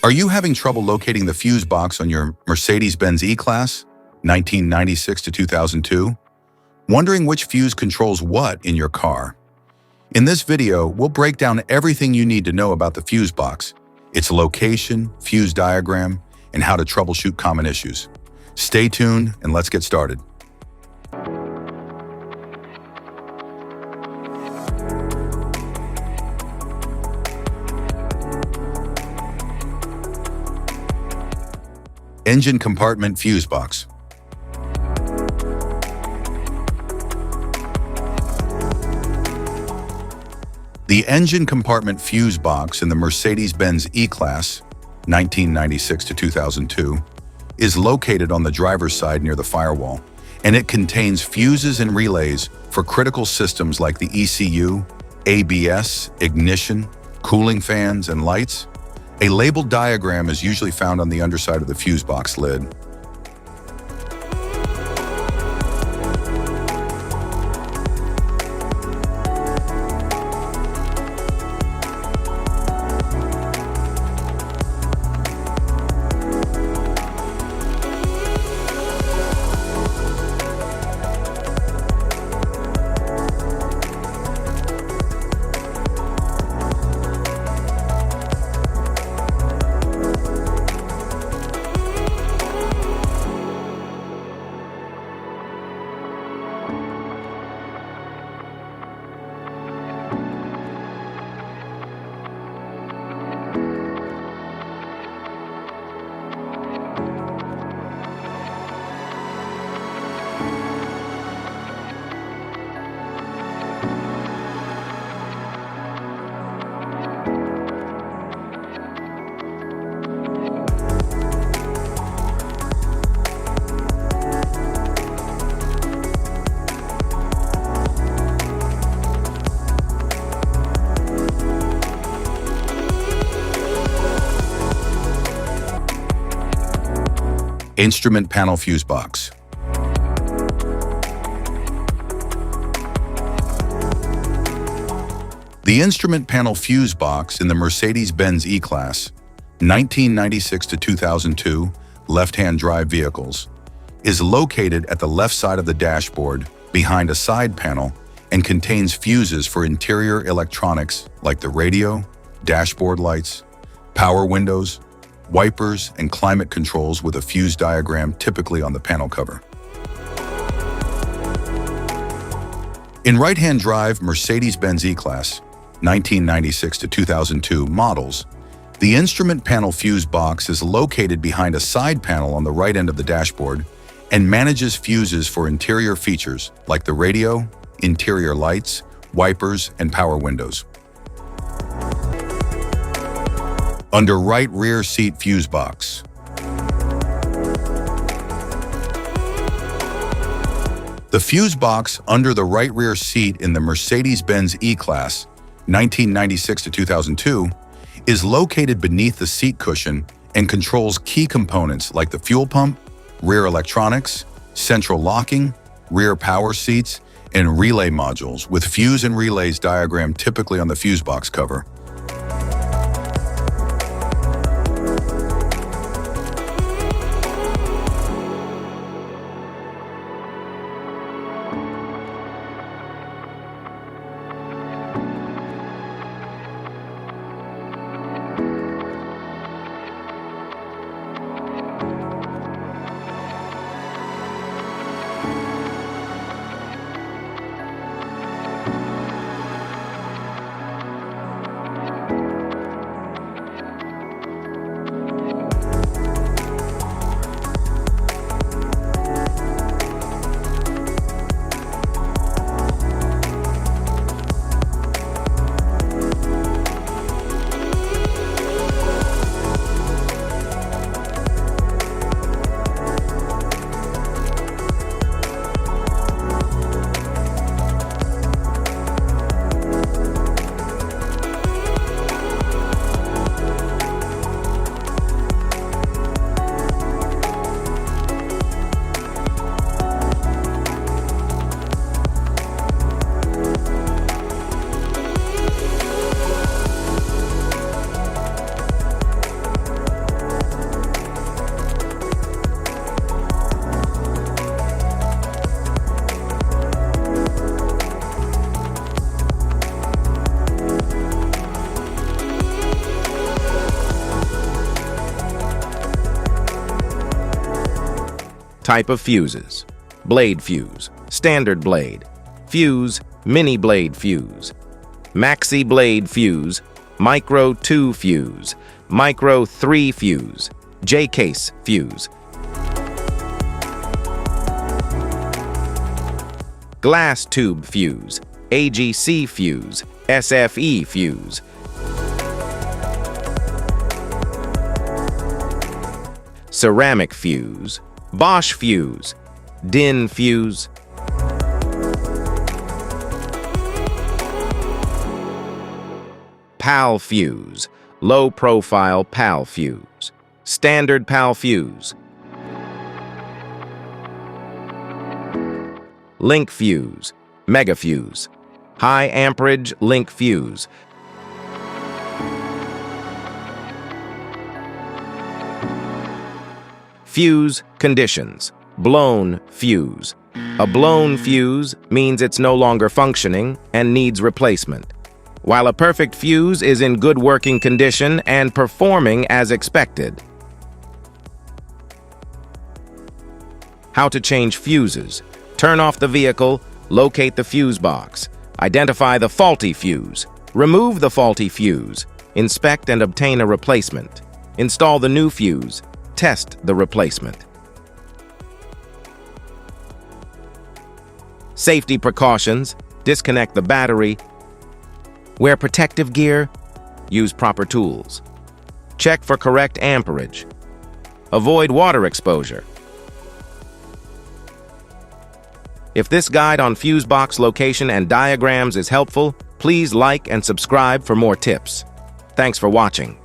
Are you having trouble locating the fuse box on your Mercedes-Benz E-Class, 1996 to 2002? Wondering which fuse controls what in your car? In this video, we'll break down everything you need to know about the fuse box, its location, fuse diagram, and how to troubleshoot common issues. Stay tuned and let's get started. Engine compartment fuse box. The engine compartment fuse box in the Mercedes-Benz E-Class, 1996 to 2002, is located on the driver's side near the firewall, and it contains fuses and relays for critical systems like the ECU, ABS, ignition, cooling fans, and lights. A labeled diagram is usually found on the underside of the fuse box lid. Instrument panel fuse box. The instrument panel fuse box in the Mercedes-Benz E-Class, 1996 to 2002 left-hand drive vehicles, is located at the left side of the dashboard behind a side panel and contains fuses for interior electronics like the radio, dashboard lights, power windows, wipers, and climate controls with a fuse diagram typically on the panel cover. In right-hand drive Mercedes-Benz E-Class, 1996 to 2002 models, the instrument panel fuse box is located behind a side panel on the right end of the dashboard and manages fuses for interior features like the radio, interior lights, wipers, and power windows. Under right rear seat fuse box. The fuse box under the right rear seat in the Mercedes-Benz E-Class, 1996 to 2002, is located beneath the seat cushion and controls key components like the fuel pump, rear electronics, central locking, rear power seats, and relay modules with fuse and relays diagram typically on the fuse box cover. Type of fuses: blade fuse, standard blade, fuse, mini blade fuse, maxi blade fuse, micro 2 fuse, micro 3 fuse, J-case fuse, glass tube fuse, AGC fuse, SFE fuse, ceramic fuse, Bosch fuse, DIN fuse, PAL fuse, low-profile PAL fuse, standard PAL fuse, link fuse, mega fuse, high amperage link fuse, fuse conditions: blown fuse. A blown fuse means it's no longer functioning and needs replacement, while a perfect fuse is in good working condition and performing as expected. How to change fuses: turn off the vehicle, locate the fuse box, identify the faulty fuse, remove the faulty fuse, inspect and obtain a replacement, install the new fuse, test the replacement. Safety precautions: disconnect the battery, wear protective gear, use proper tools, check for correct amperage, avoid water exposure. If this guide on fuse box location and diagrams is helpful, please like and subscribe for more tips. Thanks for watching.